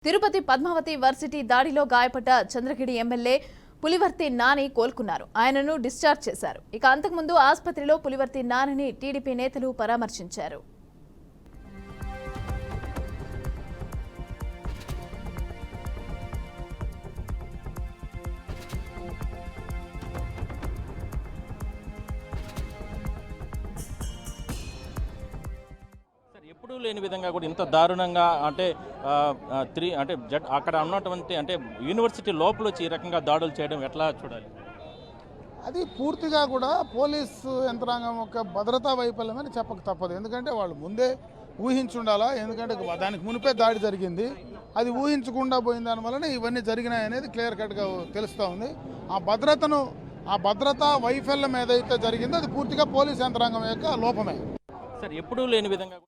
Tirupati Padmavati varsity దాడిలో గాయపడ్డ Chandragiri MLA Pulivarthi Nani కోలుకున్నారు. ఆయనను డిశ్చార్జ్ చేశారు. ఇక అంతకుముందు ఆసుపత్రిలో పులివర్తి నానిని టీడీపీ నేతలు పరామర్శించారు. ఎప్పుడూ లేని విధంగా కూడా ఇంత దారుణంగా అంటే అక్కడ ఉన్నటువంటి అంటే యూనివర్సిటీ లోపల వచ్చి ఈ రకంగా దాడులు చేయడం ఎట్లా చూడాలి? అది పూర్తిగా కూడా పోలీసు యంత్రాంగం యొక్క భద్రతా వైఫల్యమని చెప్పక తప్పదు. ఎందుకంటే వాళ్ళు ముందే ఊహించుండాలా, ఎందుకంటే దానికి మునిపే దాడి జరిగింది. అది ఊహించకుండా పోయిన దానివల్లనే ఇవన్నీ జరిగినాయి అనేది క్లియర్ కట్గా తెలుస్తూ ఉంది. ఆ భద్రతా వైఫల్యం ఏదైతే జరిగిందో అది పూర్తిగా పోలీసు యంత్రాంగం యొక్క లోపమే. సార్ ఎప్పుడూ లేని విధంగా